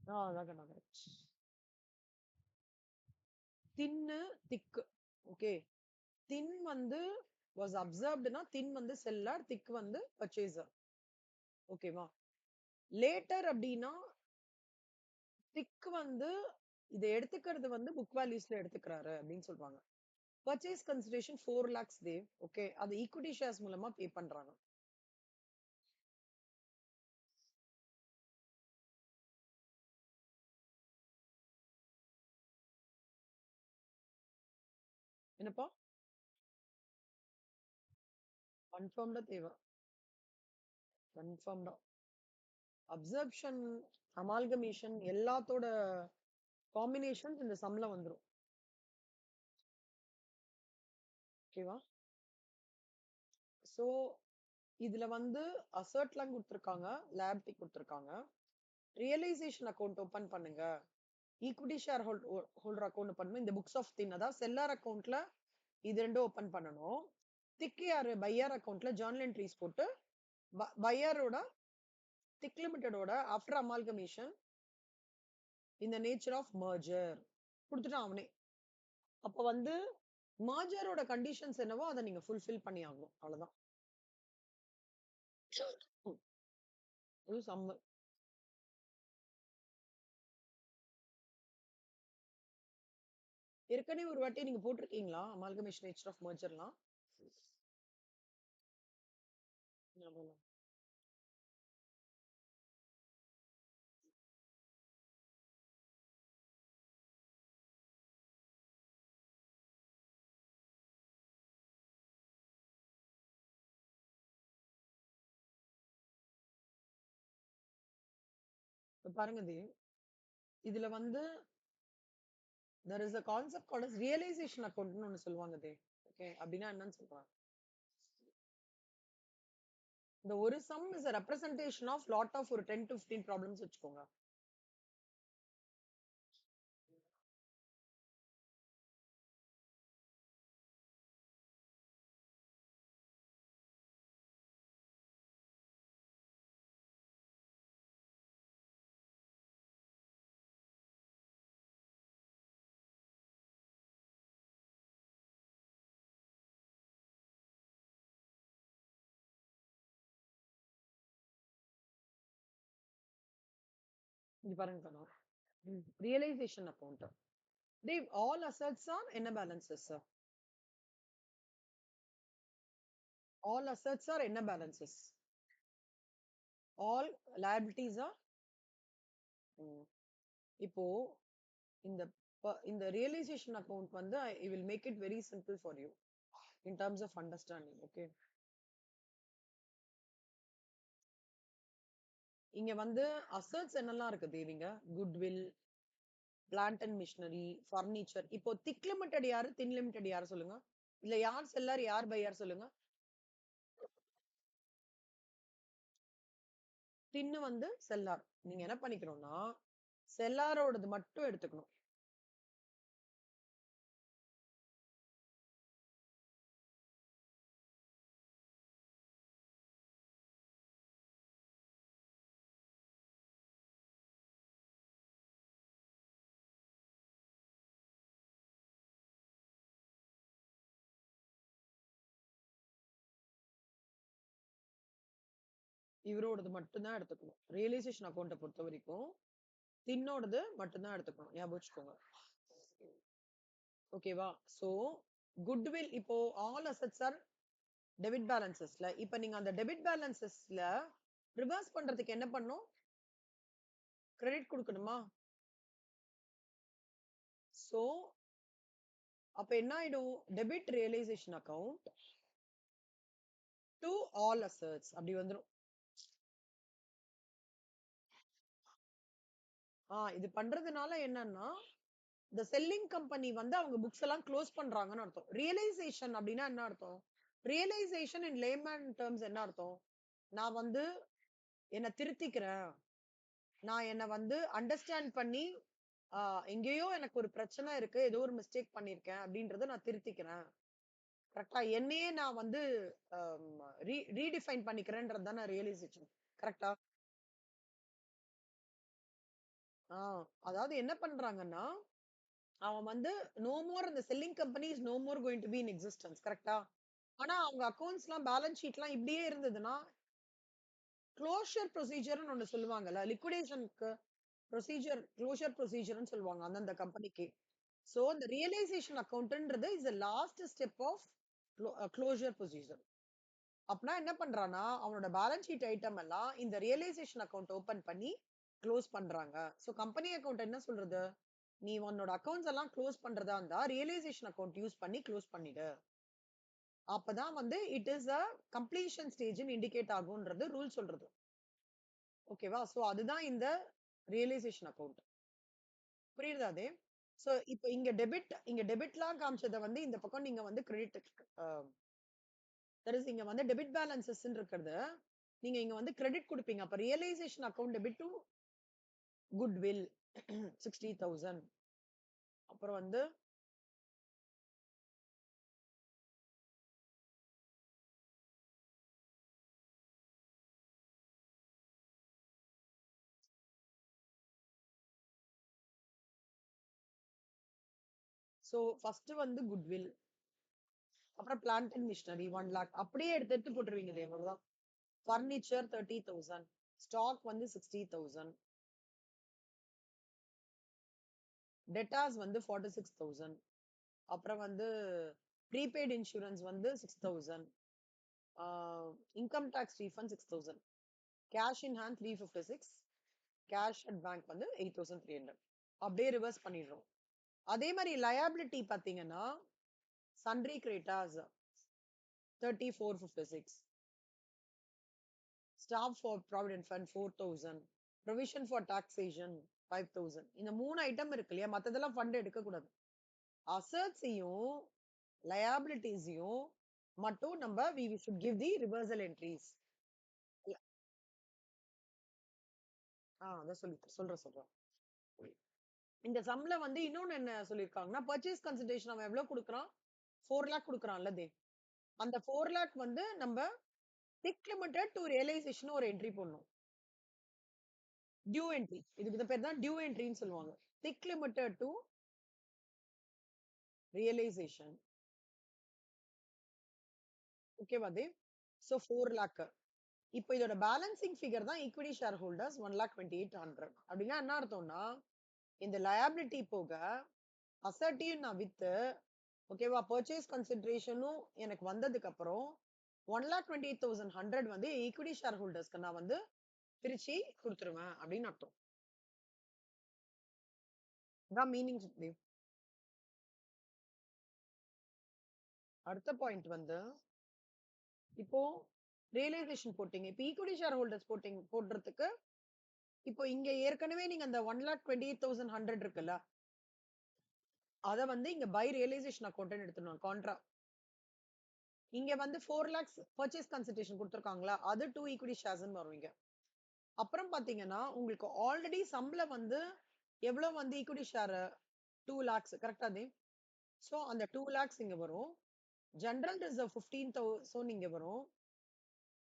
அதான் கரெக்ட். தின்னு திக்கு. ஓகே. தின் வந்து வாஸ் அப்சர்வ்டுனா தின் வந்து செல்லர், திக் வந்து பர்ச்சேசர். ஓகேவா? லேட்டர் அப்படின்னா திக் வந்து இதை எடுத்துக்கிறது வந்து புக் வேல்யூஸ்ல எடுத்துக்கிறாரு அப்படின்னு சொல்றாங்க. Purchase consideration 4 lakhs Dev. Okay. அது ஈக்விட்டி ஷேர்ஸ் மூலமா பே பண்றாங்க. என்னப்பா? கன்ஃபார்ம்டா தேவை. கன்ஃபார்ம்டா. அப்சர்ப்ஷன், அமால்கமேஷன் எல்லாத்தோட காம்பினேஷன் இந்த சம்ல வந்துரும். ஓகேவா? சோ இதுல வந்து அசர்ட்லாம் கொடுத்துருக்காங்க, லேபிலிட்டி கொடுத்துருக்காங்க. ரியலைசேஷன் அக்கௌண்ட் ஓபன் பண்ணுங்க. ஈக்விட்டி ஷேர் ஹோல்டர் அக்கௌண்ட் பண்ணுங்க. இந்த புக்ஸ் ஆஃப் தின் அதாவது செல்லர் அக்கௌண்ட்ல இது ரெண்டும் ஓபன் பண்ணணும். திக் யாரு பையர் அக்கௌண்ட்ல ஜர்னல் என்ட்ரிஸ் போட்டு பையரோட திக் லிமிட்டடோட ஆஃப்டர் அமால்கமேஷன் இந்த நேச்சர் ஆஃப் மர்ஜர் கொடுத்துட்டான் அவனே. அப்ப வந்து மர்ஜரோட கண்டிஷன்ஸ் என்னவோ அதை நீங்க ஃபுல்ஃபில் பண்ணி ஆகணும். அவ்வளவுதான். இது சம்ம. ஏற்கனவே ஒரு வாட்டி நீங்க போட்டிருக்கீங்களா அமால்கமேஷன் நேச்சர் ஆஃப் மர்ஜர்லாம்? பாருங்க தேவ், இதுல வந்து there is a concept called as realization account னு ஒண்ணு சொல்லுவாங்க தேவ். ஓகே. அப்படின்னா என்னன்னு சொல்றாங்க. இந்த ஒரு some is a representation of lot of ஒரு 10 to 15 ப்ராப்ளம்ஸ் வச்சுக்கோங்க. இங்க பாருங்க கண்ணா. Realisation account. Dev all assets are என்ன பேலன்சஸ்? ஆல் அசட்ஸ் ஆர் என்ன பேலன்சஸ்? All liabilities are. இப்போ இந்த இந்த ரியலைசேஷன் அக்கவுண்ட் வந்து I will make it very simple for you in terms of understanding. Okay. இங்க வந்து அசட்ஸ் என்னெல்லாம் இருக்கு தேவிங்க? Goodwill, plant and machinery, furniture. இப்போ திக் லிமிடெட் யாரு, தின் லிமிடெட் யாரு சொல்லுங்க? இல்ல யார் செல்லர் யார் பையர் சொல்லுங்க? தின்னு வந்து செல்லார். நீங்க என்ன பண்ணிக்கணும்னா செல்லாரோடது மட்டும் எடுத்துக்கணும். இவரோடது மட்டும்தான் எடுத்துக்கணும். ரியலைசேஷன் அக்கௌண்ட்டை பொறுத்த வரைக்கும் தின்னோடது மட்டும்தான் எடுத்துக்கணும். ஞாபகம் வச்சுக்கோங்க. ஓகேவா? சோ குட்வில் இப்போ ஆல் அசெட்ஸ் ஆர் டெபிட் பேலன்சஸ்ல இப்ப நீங்க அந்த டெபிட் பேலன்சஸ்ல ரிவர்ஸ் பண்றதுக்கு என்ன பண்ணும்? கிரெடிட் கொடுக்கணுமா? சோ அப்ப என்ன ஆயிடும்? Debit realisation account to all assets அப்படி வந்துரும். இது பண்றதுனால என்னன்னா இந்த செல்லிங் கம்பெனி வந்து அவங்க புக்ஸ் எல்லாம் க்ளோஸ் பண்றாங்கன்னு அர்த்தம். ரியலைசேஷன் அப்படின்னா என்ன அர்த்தம்? ரியலைசேஷன் இன் லேமேன் டேர்ம்ஸ் என்ன அர்த்தம்? நான் வந்து என்ன திருத்திக்கிறேன். நான் என்ன வந்து அண்டர்ஸ்டாண்ட் பண்ணி எங்கேயோ எனக்கு ஒரு பிரச்சனை இருக்கு, ஏதோ ஒரு மிஸ்டேக் பண்ணிருக்கேன் அப்படின்றத நான் திருத்திக்கிறேன். கரெக்டா? என்னையே நான் வந்து ரீடிஃபைன் பண்ணிக்கிறேன்றது தானே ரியலைசேஷன். கரெக்டா? அதாவது என்ன பண்றாங்கன்னா, அவன் வந்து நோ மோர் அந்த selling company is no more going to be in existence. கரெக்ட்டா? ஆனா அவங்க அக்கவுண்ட்ஸ்லாம் பேலன்ஸ் ஷீட்லாம் இப்படியே இருந்ததுன்னா, க்ளோஷர் ப்ரொசீஜர்ன்னு ஒண்ணு சொல்லுவாங்கல்ல. லிக்விடேஷனுக்கு க்ளோஷர் ப்ரொசீஜர்ன்னு சொல்லுவாங்க அந்தந்த கம்பெனிக்கு. சோ இந்த ரியலைசேஷன் அக்கவுண்ட்ன்றது is the last step of closure procedure. அப்பனா என்ன பண்றான்னா, அவனோட பேலன்ஸ் ஷீட் ஐட்டம் எல்லாம் இந்த ரியலைசேஷன் அக்கவுண்ட் ஓப்பன் பண்ணி க்ளோஸ் பண்றாங்க. சோ கம்பெனி அக்கவுண்ட் என்ன சொல்றது? நீ உன்னோட அக்கவுண்ட்ஸ் எல்லாம் க்ளோஸ் பண்றதா இருந்தா, ரியலைசேஷன் அக்கவுண்ட் யூஸ் பண்ணி க்ளோஸ் பண்ணிடு. அப்பதான் வந்து இட் இஸ் அ கம்ப்ளீஷன் ஸ்டேஜ்ன்னு இண்டிகேட் ஆகும்ன்றது ரூல் சொல்றது. ஓகேவா? சோ அதுதான் இந்த ரியலைசேஷன் அக்கவுண்ட். புரியுதா அது? சோ இப்ப இங்க டெபிட்லாம் காமிச்சத வந்து இந்த பக்கம் நீங்க வந்து கிரெடிட் அ தட் இஸ் இங்க வந்து டெபிட் பேலன்ஸஸ்ன்னு இருக்கிறது. நீங்க இங்க வந்து கிரெடிட் குடுப்பீங்க. அப்ப realisation account debit to goodwill 60,000. அப்புறம் வந்து சோ ஃபர்ஸ்ட் வந்து குட்வில். அப்புறம் பிளான்ட் அண்ட் மிஷனரி 1 லாக். அப்படியே எடுத்து எடுத்து போட்டுருவீங்க இதே அவ்வளவுதான். ஃபர்னிச்சர் 30,000. ஸ்டாக் வந்து 60,000. டெட்டாஸ் வந்து 46,000. அப்புறம் வந்து ப்ரீபெய்ட் இன்சூரன்ஸ் வந்து 6,000. Income tax refund 6,000. Cash in hand 356. Cash at bank வந்து 8,300. அப்படியே ரிவர்ஸ் பண்ணிடுறோம். அதே மாதிரி லயபிலிட்டி பாத்தீங்கன்னா sundry creditors 3456. Staff for provident fund 4,000. Provision for taxation 5,000. இந்த 3 ஐட்டம் இருக்கு இல்லையா? மத்ததெல்லாம் ஃபண்ட் எடுக்க கூடாது. அசட்ஸையும் லயபிலிட்டிஸையும் மட்டும் நம்ம we should give the reversal entries. அதான் சொல்றேன். இந்த சம்ல வந்து இன்னொன்னு என்ன சொல்லிருக்காங்கன்னா, பர்ச்சேஸ் கன்சிடரேஷன் அவன் எவ்வளவு குடுக்குறான்? 4 லாக் குடுக்குறான்ல தே. அந்த 4 லாக் வந்து நம்ம டிக் லிமிட்டட் டு ரியலைசேஷன் ஒரு என்ட்ரி போடணும். Due entry. இதுக்கு பேர் தான் டியூ என்ட்ரின்னு சொல்லுவாங்க. Tick limited to realisation. ஓகேவா தே? சோ 4 லாக். இப்போ இதோட பேலன்சிங் ஃபிகர் தான் ஈக்விட்டி ஷேர் ஹோல்டர்ஸ் 1,28,100. அப்படின்னா என்ன அர்த்தம்னா, இந்த லயபிலிட்டி போக அசட்டையும் நான் வித்து, ஓகேவா, பர்ச்சேஸ் கன்சிடரேஷனும் எனக்கு வந்ததுக்கு அப்புறம் 1,28,100 வந்து ஈக்விட்டி ஷேர் ஹோல்டர்ஸ்க்கு நான் வந்து பிரிச்சு கொடுத்துருவேன் அப்படின்னு அர்த்தம். இதான் மீனிங். அடுத்த பாயிண்ட் வந்து இப்போ ரியலைசேஷன் போட்டீங்க. இப்போ ஈக்விட்டி ஷேர் ஹோல்டர்ஸ் போடுறதுக்கு இப்போ இங்க ஏற்கனவே நீங்க அந்த 1,28,100 இருக்குல்ல, அத வந்து இங்க பை ரியலைசேஷன் அக்கௌண்ட் எடுத்துடணும். கான்ட்ரா இங்க வந்து 4 lakhs பர்ச்சேஸ் கன்சிடரேஷன் கொடுத்துருக்காங்களா, அது 2 ஈக்விட்டி ஷேர்ஸ்ன்னு வரும் இங்க. அப்புறம் பாத்தீங்கன்னா உங்களுக்கு ஆல்ரெடி சம்ல வந்து எவ்வளவு வந்து ஈக்விட்டி ஷேர் 2 lakhs கரெக்டா தே? சோ அந்த 2 lakhs இங்க வரும். ஜெனரல் ரிசர்வ் 15,000 இங்க வரும்.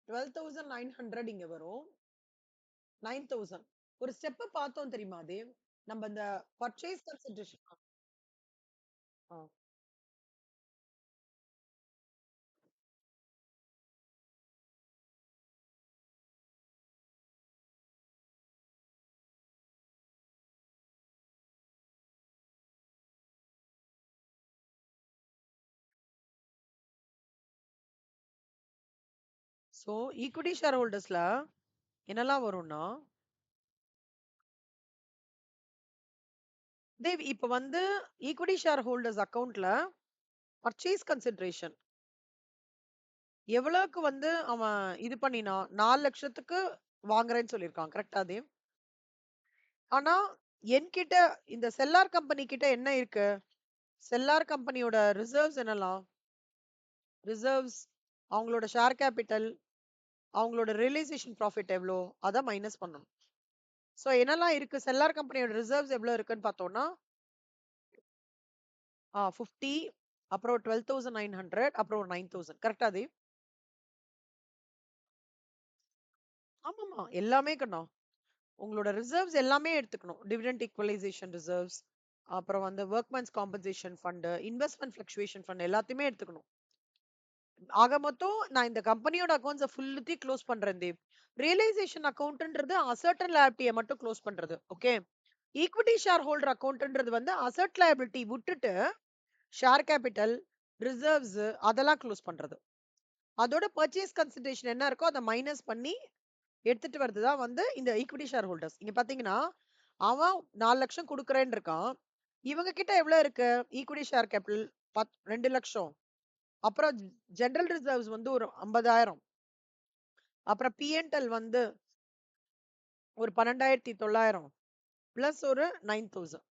12,900 இங்க வரும். 9,000 ஒரு ஸ்டெப் பார்த்தோம் தெரியுமா தேவ்? நம்ம இந்த purchase consideration so equity share ஹோல்டர்ஸ்ல என்னெல்லாம் வரும்னா, தேவ் இப்ப வந்து ஈக்விட்டி ஷேர் ஹோல்டர்ஸ் அக்கவுண்ட்ல பர்ச்சேஸ் கன்சிடரேஷன் எவ்வளவுக்கு வந்து அவன் இது பண்ணினா 4 லட்சத்துக்கு வாங்குறேன்னு சொல்லியிருக்கான். கரெக்டா தேவ்? ஆனா என்கிட்ட இந்த செல்லார் கம்பெனி கிட்ட என்ன இருக்கு? செல்லார் கம்பெனியோட ரிசர்வ்ஸ் என்னலாம்? ரிசர்வ்ஸ், அவங்களோட ஷேர் கேபிட்டல், அவங்களோட ரியலைசேஷன் ப்ராஃபிட் எவ்வளோ, அத மைனஸ் பண்ணணும். சோ என்னெல்லாம் இருக்கு? செல்லார் கம்பெனியோட ரிசர்வ்ஸ் எவ்வளவு இருக்குன்னு பார்த்தோம்னா 50, அப்புறம் 12,900, அப்புறம் 9,000. கரெக்டா தேவ்? ஆமாமா எல்லாமே கண்ணா. உங்களோட ரிசர்வ்ஸ் எல்லாமே எடுத்துக்கணும். டிவிடெண்ட் ஈக்குவலைசேஷன் ரிசர்வ்ஸ், அப்புறம் வந்து workmen's compensation fund, investment fluctuation fund எல்லாத்தையுமே எடுத்துக்கணும். ஆக மொத்தம் நான் இந்த கம்பெனியோட அக்கவுண்ட்ஸை ஃபுல்லுத்தையும் க்ளோஸ் பண்றேன் தேவ். ரியலைசேஷன் அக்கவுண்ட்ன்றது அசர்ட் அண்ட் லைபிலிட்டியை மட்டும் க்ளோஸ் பண்றது. ஓகே. ஈக்விட்டி ஷேர் ஹோல்டர் அக்கவுண்ட்ன்றது வந்து அசர்ட் லைபிலிட்டி விட்டுட்டு ஷேர் கேபிட்டல், ரிசர்வ்ஸ் அதெல்லாம் க்ளோஸ் பண்றது. அதோட பர்ச்சேஸ் கன்சிடரேஷன் என்ன இருக்கோ அதை மைனஸ் பண்ணி எடுத்துட்டு வரதுதான் வந்து இந்த ஈக்விட்டி ஷேர் ஹோல்டர்ஸ். இங்க பாத்தீங்கன்னா அவன் 4 லட்சம் கொடுக்குறேன்னு இருக்கான். இவங்க கிட்ட எவ்வளவு இருக்கு? ஈக்விட்டி ஷேர் கேபிட்டல் 2 லட்சம். அப்புறம் ஜெனரல் ரிசர்வ்ஸ் வந்து ஒரு 50,000. அப்புறம் பிஎன்எல் வந்து ஒரு 12,900 பிளஸ் ஒரு 9,000.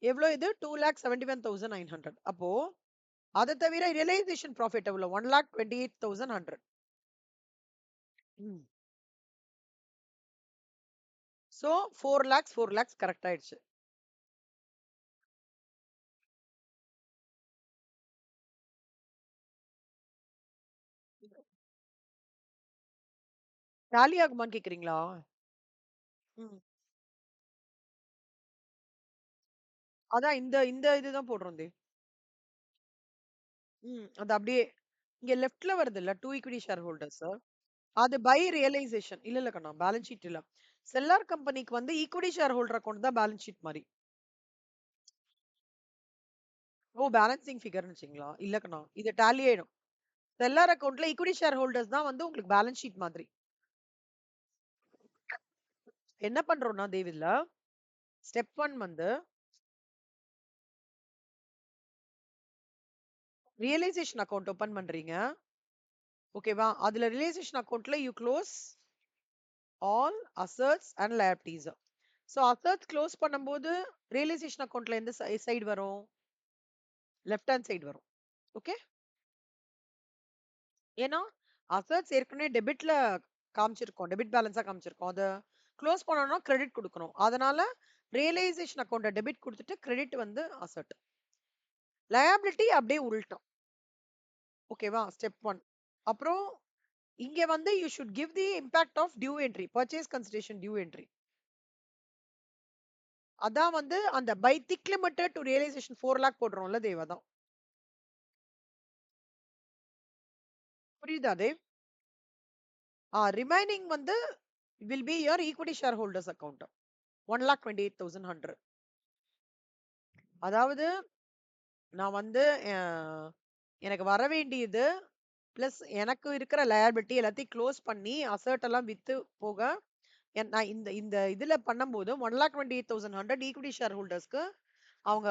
எவ்வளவு இது? 2,71,900. அப்போ அதை தவிர ரியலைசேஷன் ப்ராஃபிட் எவ்வளவு? 1,28,100. சோ 4 lakhs 4 lakhs கரெக்ட் ஆயிடுச்சு. டேலி ஆகுமான்னு கேக்குறீங்களா? ம். அதான் இந்த இந்த இதுதான் போடுறோம் தேவ். அது அப்படியே இங்க லெஃப்ட்ல வருது இல்ல, 2 ஈக்விட்டி ஷேர் ஹோல்டர்ஸ். அது பை ரியலைசேஷன் இல்ல இல்ல கண்ணா, பேலன்ஸ் ஷீட் இல்ல. செல்லார் கம்பெனிக்கு வந்து ஈக்விட்டி ஷேர் ஹோல்டர் அக்கௌண்ட் தான் பேலன்ஸ் ஷீட் மாதிரி. ஓ, பேலன்சிங் ஃபிகர்னு வச்சுங்களா? இல்ல கண்ணா, இது டேலி ஆயிடும். செல்லார் அக்கௌண்ட்ல ஈக்விட்டி ஷேர் ஹோல்டர்ஸ் தான் வந்து உங்களுக்கு பேலன்ஸ் ஷீட் மாதிரி. என்ன பண்றோம்னா தேவில்ல, ஸ்டெப் 1 வந்து ரியலைசேஷன் அக்கௌண்ட் ஓபன் பண்றீங்க. ஓகேவா? அதுல ரியலைசேஷன் அக்கௌண்ட்ல you close all assets and liabilities. So assets close பண்ணும்போது ரியலைசேஷன் அக்கௌண்ட்ல எந்த சைடு வரும்? லெஃப்ட் ஹேண்ட் சைடு வரும். ஓகே. ஏன்னா அசெட்ஸ் ஏற்கனவே டெபிட்ல காமிச்சிருக்கோம், டெபிட் பேலன்ஸா காமிச்சிருக்கோம். அதை க்ளோஸ் பண்ணணும்னா கிரெடிட் கொடுக்கணும். அதனால ரியலைசேஷன் அக்கௌண்ட டெபிட் கொடுத்துட்டு கிரெடிட் வந்து அசெட். லயபிலிட்டி அப்படியே உள்ட்டோம். ஓகேவா? ஸ்டெப் 1. அப்புறம் இங்க வந்து you should give the impact of due entry, purchase consideration due entry. அதான் வந்து அந்த by thick limited to realisation 4 lakh போடுறோம்ல தேவ், அதான். புரியுதா தேவ்? ரிமைனிங் வந்து will be your equity shareholders account 1,28,100. அதாவது நான் வந்து எனக்கு வர வேண்டியது பிளஸ் எனக்கு இருக்கிற லயபிலிட்டி எல்லாத்தையும் க்ளோஸ் பண்ணி அசர்ட் எல்லாம் வித்து போக நான் இந்த இந்த இதுல பண்ணும்போது 1,28,100 ஈக்விட்டி ஷேர் ஹோல்டர்ஸ்க்கு அவங்க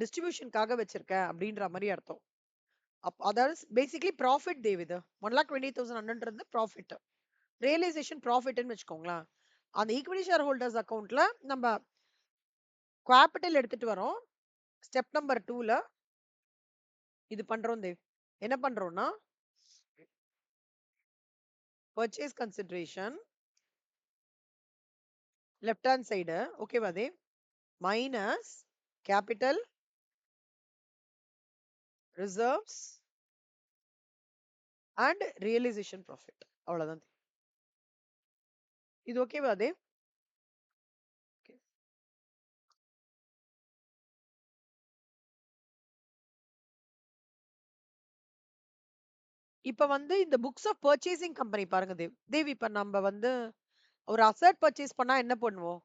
டிஸ்ட்ரிபியூஷனுக்காக வச்சிருக்கேன் அப்படின்ற மாதிரி அர்த்தம். அதாவது பேசிக்கலி ப்ராஃபிட் தேவ். இது 1,28,100 ப்ராஃபிட், ரியலைசேஷன் ப்ராஃபிட்னு வச்சுக்கோங்களேன். அந்த ஈக்விட்டி ஷேர் ஹோல்டர்ஸ் அக்கௌண்ட்ல நம்ம கேபிட்டல் எடுத்துட்டு வரோம். ஸ்டெப் நம்பர் 2ல இது பண்றோம் தேவ். என்ன பண்றோம்னா purchase consideration left hand side, ஓகேவா Dev, minus capital, reserves and realisation profit. அவ்வளவுதான். இது ஓகேவா தேவ்? இப்ப வந்து இந்த புக்ஸ் ஆஃப் பர்ச்சேசிங் கம்பெனி பாருங்க தேவ். தேவ் இப்ப நம்ம வந்து ஒரு அசெட் பர்ச்சேஸ் பண்ணா என்ன பண்ணுவோம்?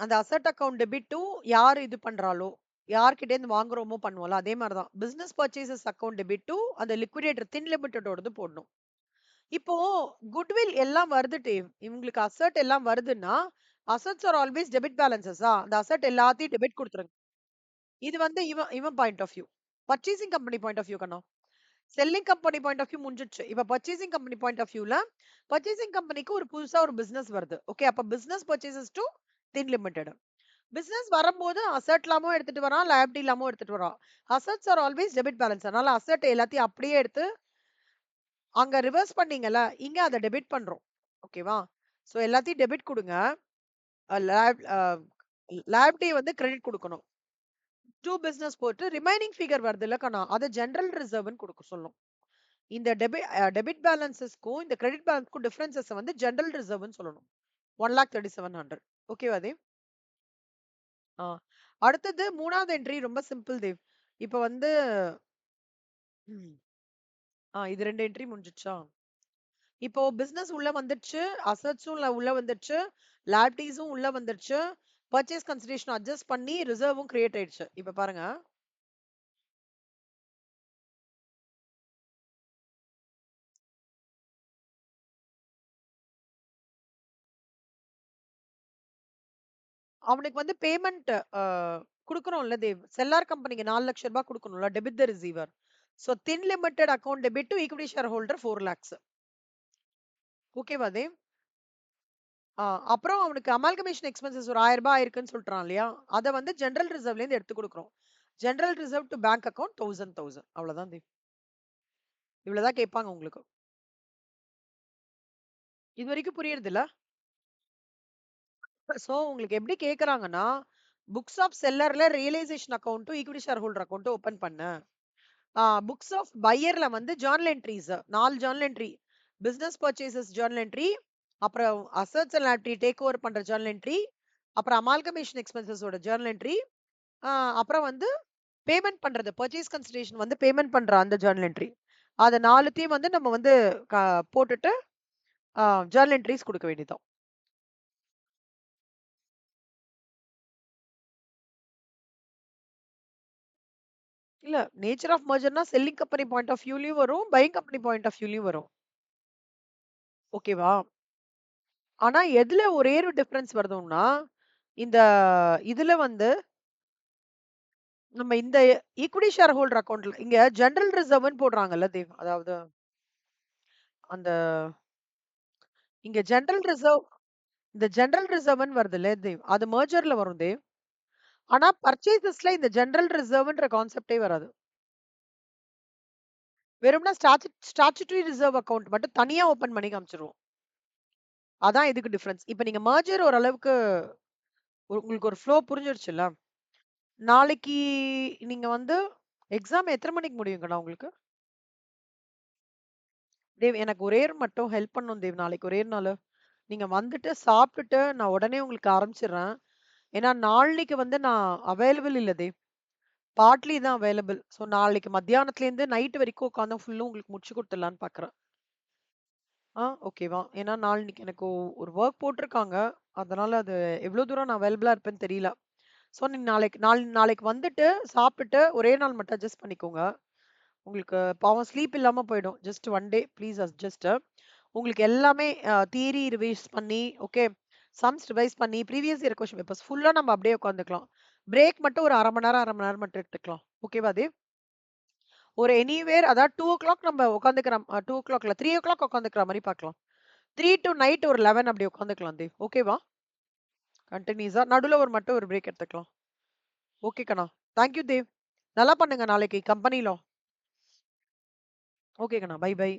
அந்த அசெட் அக்கவுண்ட் டெபிட் டு யார் இது பண்றாலோ, யார்கிட்ட இருந்து வாங்குறோமோ பண்ணுவோம்ல, அதே மாதிரிதான் business purchases account debit to அந்த லிக்விடேட்டர் தின் லிமிட்டடோடது போடணும். இப்போ குட்வில் எல்லாம் வருது டேவ். இவங்களுக்கு அசெட் எல்லாம் வருதுன்னா அசெட்ஸ் ஆர் ஆல்வேஸ் டெபிட் பேலன்சஸா, அந்த அசெட் எல்லாத்தையும் டெபிட் கொடுத்துருங்க. இது வந்து இவன் இவன் point of view. Purchasing company point of view கண்ணா. Selling company point of view முடிஞ்சிடுச்சு. இப்ப பர்ச்சேசிங் கம்பெனி பாயிண்ட் ஆஃப் வியூல பர்ச்சேசிங் கம்பெனிக்கு ஒரு புதுசா ஒரு பிசினஸ் வருது. ஓகே, அப்ப business purchases to thin limited. Business வரும்போது அசெட் இல்லாம எடுத்துட்டு வரான், லைபிலிட்டி இல்லாம எடுத்துட்டு வரான். Assets are always debit balance. அதனால அசெட் எல்லாத்தையும் அப்படியே எடுத்து அங்க ரிவர்ஸ் பண்ணீங்கல்ல, இங்க அதை டெபிட் பண்றோம். ஓகேவா? சோ எல்லாத்தையும் டெபிட் கொடுங்க. லைபிலிட்டி வந்து கிரெடிட் கொடுக்கணும். டூ பிசினஸ் போட்டு ரிமைனிங் ஃபிகர் வருது இல்ல கண்ணா, அதை ஜெனரல் ரிசர்வ்னு கொடுக்க சொல்லும். இந்த டெபிட் பேலன்ஸஸ்க்கும் இந்த கிரெடிட் பேலன்ஸ்க்கும் டிஃபரன்சஸ் வந்து ஜெனரல் ரிசர்வ்னு சொல்லணும். 1,37,00,000. ஓகேவா தேவ்? அடுத்தது 3வது என்ட்ரி ரொம்ப சிம்பிள் தேவ். இப்ப வந்து ம். இது 2 என்ட்ரி முடிஞ்சிடுச்சா? இப்போ பிசினஸ் உள்ள வந்துடுச்சு, அசெட்ஸும் உள்ள வந்துடுச்சு, லைபிலிட்டீஸும் உள்ள வந்துடுச்சு, பர்ச்சேஸ் கன்சிடரேஷன் அட்ஜஸ்ட் பண்ணி ரிசர்வும் கிரியேட் ஆயிடுச்சு. இப்ப பாருங்க. அவனுக்கு வந்து பேமெண்ட் குடுக்குறோம்ல தேவ். செல்லார் கம்பெனிக்கு 4 லட்சம் ரூபாய் குடுக்கணும்ல, debit the receiver. So thin limited account debit to equity shareholder 4 lakhs. ஓகேவா தேவ்? அப்புறம் அவனுக்கு அமால்கமேஷன் எக்ஸ்பென்சஸ் ஒரு 1000 ரூபாய் ஆயிருக்குன்னு சொல்றான் இல்லையா? அத வந்து ஜெனரல் ரிசர்வ்ல இருந்து எடுத்து குடுக்குறோம். General reserve to bank account 1000. அவ்வளவுதான் தேவ். இவ்வளவுதான் கேட்பாங்க உங்களுக்கு. இது வரைக்கும் புரியுறதுல்ல? சோ உங்களுக்கு எப்படி கேக்குறாங்கன்னா, புக்ஸ் ஆஃப் செல்லர்ல ரியலைசேஷன் அக்கவுண்ட்டும் ஈக்விட்டி ஷேர் ஹோல்டர் அக்கவுண்ட்டும் ஓபன் பண்ணு. புக்ஸ் ஆஃப் பையர்ல வந்து journal entries 4 journal entry. Business purchases journal entry, அப்புறம் assets and liability take over பண்ற ஜர்னல் என்ட்ரி, அப்புறம் அமால்கமேஷன் எக்ஸ்பென்சஸோட ஜர்னல் என்ட்ரி, அப்புறம் வந்து பேமெண்ட் பண்றது பர்ச்சேஸ் கன்சிடரேஷன் வந்து பேமெண்ட் பண்ற அந்த ஜர்னல் என்ட்ரி. அத 4த்தையும் வந்து நம்ம வந்து போட்டுட்டு ஜர்னல் என்ட்ரிஸ் கொடுக்க வேண்டியதுதான். இல்ல நேச்சர் ஆஃப் மெர்ஜர்னா செல்லிங் கம்பெனி பாயிண்ட் ஆஃப் வியூலயும் வரும், பையிங் கம்பெனி பாயிண்ட் ஆஃப் வியூலயும் வரும். ஓகேவா? ஆனா எதுல ஒரே ஒரு டிஃபரன்ஸ் வருதுன்னா, இந்த இதுல வந்து நம்ம இந்த ஈக்விட்டி ஷேர் ஹோல்டர் அக்கவுண்ட்ல இங்க ஜெனரல் ரிசர்வ்னு போடுறாங்கல்ல தேவ். அதாவது அந்த இங்க ஜெனரல் ரிசர்வ்னு வருதுல்ல தேவ். அது மெர்ஜர்ல வரும் தேவ். ஆனா பர்ச்சேசஸ்ல இந்த ஜெனரல் ரிசர்வ்ன்ற கான்செப்டே வராது. வெறும்னா ஸ்டாச்சுட்டரி ரிசர்வ் அக்கவுண்ட் மட்டும் தனியா ஓபன் பண்ணி காமிச்சிருவோம். அதான் இதுக்கு டிஃபரன்ஸ். இப்ப நீங்க மெர்ஜர் ஓரளவுக்கு உங்களுக்கு ஒரு ஃப்ளோ புரிஞ்சிருச்சுல்ல? நாளைக்கு நீங்க வந்து எக்ஸாம் எத்தன மணிக்கு முடியுங்கண்ணா உங்களுக்கு? தேவ் எனக்கு ஒரே ஒரு மட்டும் ஹெல்ப் பண்ணணும் தேவ். நாளைக்கு ஒரே ஒரு நாளு. நீங்க வந்துட்டு சாப்பிட்டுட்டு நான் உடனே உங்களுக்கு ஆரம்பிச்சிடுறேன். ஏன்னா நாளைக்கு வந்து நான் அவைலபிள் இல்ல தேவ். பார்ட்லி தான் அவைலபிள். சோ நாளைக்கு மத்தியானத்துல இருந்து நைட் வரைக்கும் உட்கார்ந்து ஃபுல்லும் உங்களுக்கு முடிச்சு குடுத்துடலான்னு பாக்குறேன். ஓகேவா? ஏன்னா நாளைக்கு எனக்கு ஒரு வொர்க் போட்டுருக்காங்க. அதனால அது எவ்வளவு தூரம் நான் அவைலபிளா இருப்பேன்னு தெரியல. சோ நீங்க நாளைக்கு வந்துட்டு சாப்பிட்டுட்டு ஒரே நாள் மட்டும் அட்ஜஸ்ட் பண்ணிக்கோங்க. உங்களுக்கு பாவம் ஸ்லீப் இல்லாம போயிடும். Just 1 day please adjust. உங்களுக்கு எல்லாமே தியரி ரிவைஸ் பண்ணி, ஓகே. சம்ஸ் ரிவைஸ் பண்ணி, ப்ரீவியஸ் இயர் கொஸ்டின் பேப்பர்ஸ் ஃபுல்லா நம்ம அப்படியே உட்காந்துக்கலாம். பிரேக் மட்டும் ஒரு 1/2 மணி நேரம் மட்டும் எடுத்துக்கலாம். ஓகேவா தேவ்? ஒரு எனிவேர் அதாவது 2:00 நம்ம உட்காந்துக்கிற 2:00 இல்ல 3:00 உட்காந்துக்கிற மாரி பார்க்கலாம். 3 டூ நைட் ஒரு 11 அப்படி உட்காந்துக்கலாம் தேவ். ஓகேவா? கன்டினியூஸா நடுவுல மட்டும் ஒரு பிரேக் எடுத்துக்கலாம். ஓகே கண்ணா. Thank you Dev. நல்லா பண்ணுங்க நாளைக்கு கம்பெனில. ஓகே கண்ணா. Bye by.